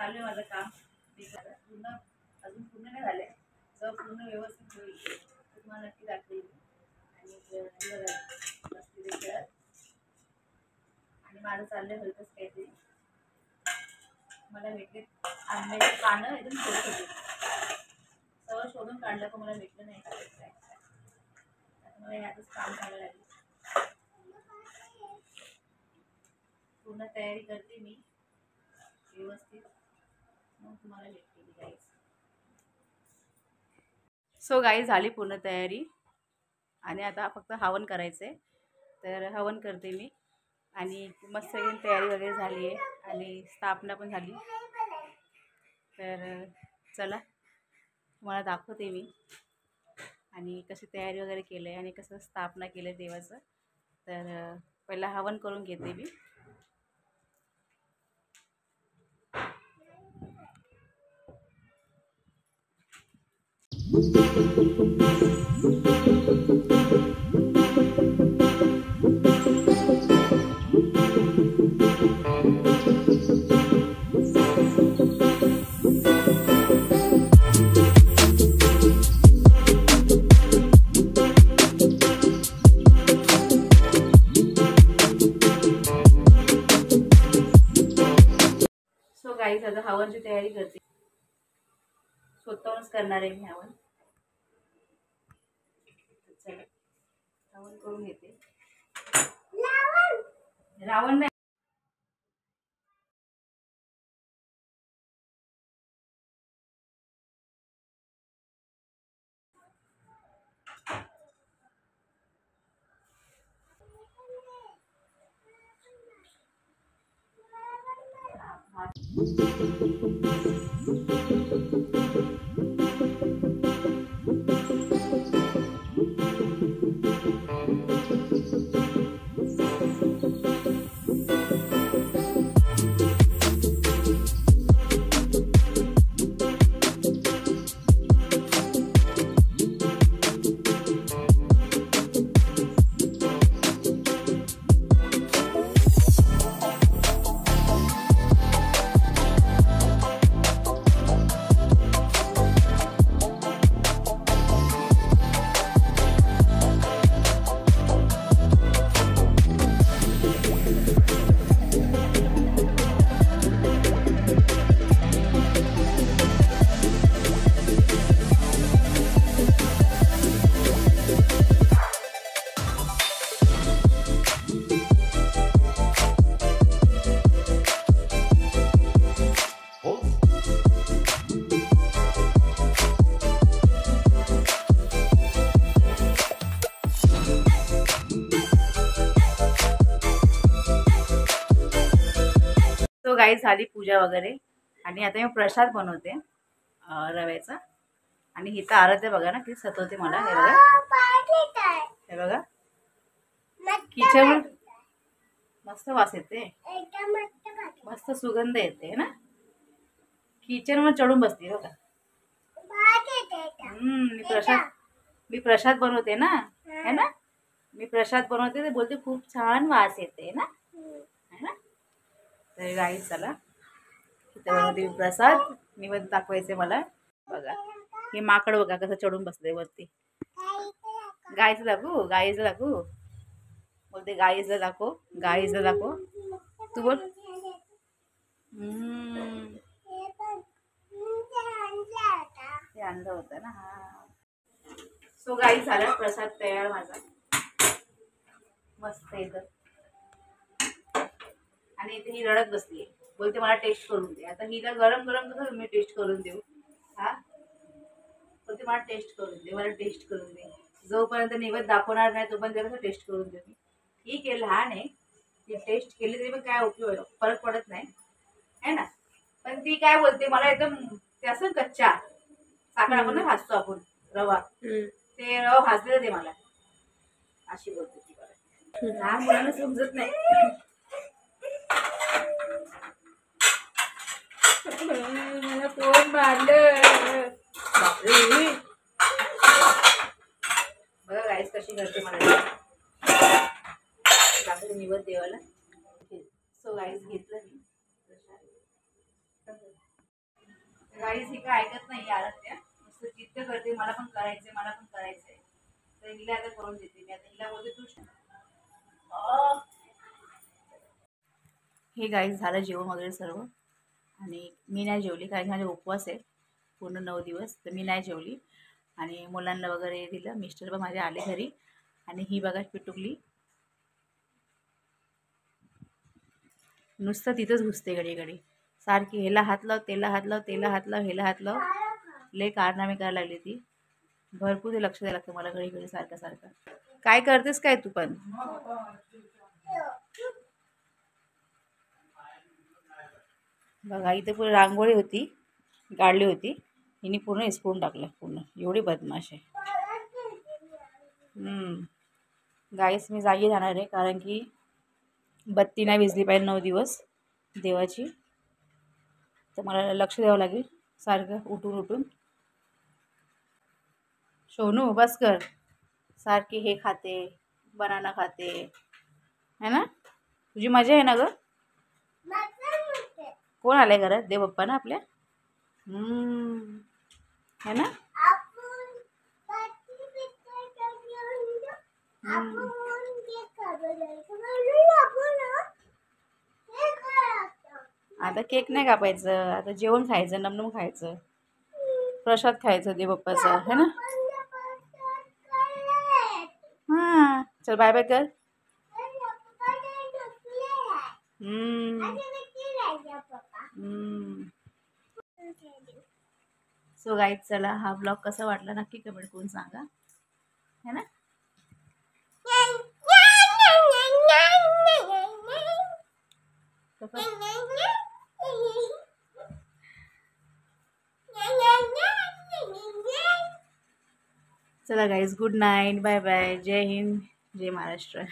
चालू आहे माझं काम. पूर्ण अजून पूर्ण नाही झालंय. जर पूर्ण व्यवस्थित होईल तर तुम्हाला नक्की दाखवेल. आणि खेळत आणि माझं चाललंय हलकंच काहीतरी. मला भेटले आंब्याची पानं एकदम छोटी छोटी, सगळं शोधून काढलं पण मला भेटलं नाही. मला यातच काम करायला लागेल. पूर्ण तयारी करते मी व्यवस्थित, मग तुम्हाला भेटते गाईज. सो गाईज झाली पूर्ण तयारी आणि आता फक्त हवन करायचं आहे. तर हवन करते मी आणि मस्त सगळी तयारी वगैरे झाली आहे आणि स्थापना पण झाली. तर चला तुम्हाला दाखवते मी आणि कशी तयारी वगैरे केलं आहे आणि कसं स्थापना केलं आहे देवाचं. तर पहिला हवन करून घेते मी. सो गाईज आता हवनची तयारी करते. स्वतःहूनच करणार आहे मी हवन. चला हवन करून घेते. रावण नाही. तो गाईज झाली पूजा वगैरे आणि आता मी प्रसाद बनवते रव्याचा. आणि हिथं आराध्य बघा ना किती सतवते मला. हे बघा, हे बघा किचन मस्त वास येते, मस्त सुगंध येते ना. किचन वर चढून बसते बघा. मी प्रसाद बनवते ना, है ना. मी प्रसाद बनवते ते बोलते खूप छान वास येते ना, है ना. तर गाईज चला इथे बनवते मी प्रसाद. निवेद दाखवायचे मला. बघा हे माकड बघा कसं चढून बसले वरती. गाईचं दाखवू, गाईचं दाखवू बोलते. गाईचं दाखव, गाईचं दाखव. तू बोल. ते आणलं होतं ना. हा. सो गाईज झाला प्रसाद तयार माझा मस्त इथं. आणि इथे ही रडत बसली, बोलते मला टेस्ट करून दे. आता हिला गरम गरम कसं मी टेस्ट करून देऊ. हा बोलते मला टेस्ट करून दे, मला टेस्ट करून दे. जोपर्यंत निवेद दाखवणार नाही तोपर्यंत कसं टेस्ट करून दे मी. ठीक आहे लहान आहे ती, टेस्ट केली तरी पण काय उपयोग, फरक पडत नाही है ना. पण ती काय बोलते मला एकदम ते असं कच्चा साखर आपण ना भाजतो आपण रवा, ते रवा भाजलेलं दे मला अशी बोलते ती मला. लहान मुलांना समजत नाही. मला कोण मारलं बापरे. बघा गाईस कशी करते मला दाखवते निवड देवाला. सो गाईस घेतलं मी गाईज ही काय ऐकत नाही आराध्या, नुसतं जिद्द करते मला पण करायचंय मला पण करायचंय. तर हिला आता करून देते मी. आता हिला बोलते तू हे गाईज झालं जेवण वगैरे सर्व. आणि मी नाही जेवली कारण की माझे उपवास आहे पूर्ण 9 दिवस, तर मी नाही जेवली. आणि मुलांना वगैरे दिलं, मिस्टर पण माझे आले घरी. आणि ही बघा पिटुकली नुसतं तिथंच घुसते घडी घडी, सारखी ह्याला हात लाव त्याला हात लाव त्याला हात लाव ह्याला हात लाव, लय कारनामे करायला लागली ती. भरपूर ते लक्ष द्यायला लागतं मला घडी घडी सारखं सारखं. काय करतेस काय तू पण? बघा इथे पूर्ण रांगोळी होती, काढली होती, हिने पूर्ण हिसकून टाकलं पूर्ण. एवढी बदमाश आहे. गाईस मी जागी राहणार आहे कारण की बत्ती नाही विजली पाहिजे 9 दिवस देवाची. तर मला लक्ष द्यावं लागेल सारखं उठून उठून. सोनू बस कर, सारखी हे खाते बनाना खाते है ना. तुझी मजा आहे ना ग. कोण आलंय घरात? देव बाप्पा ना आपल्या. है ना. आता केक नाही कापायचं, आता जेवण खायचं, नमनम खायचं, प्रसाद खायचं देव बाप्पाचा है ना. हां चल बाय बाय कर. सो गाईज चला, हा ब्लॉग कसा वाटला नक्की कमेंट करून सांगा है ना. चला guys, good night, bye bye, जय हिंद, जय महाराष्ट्र.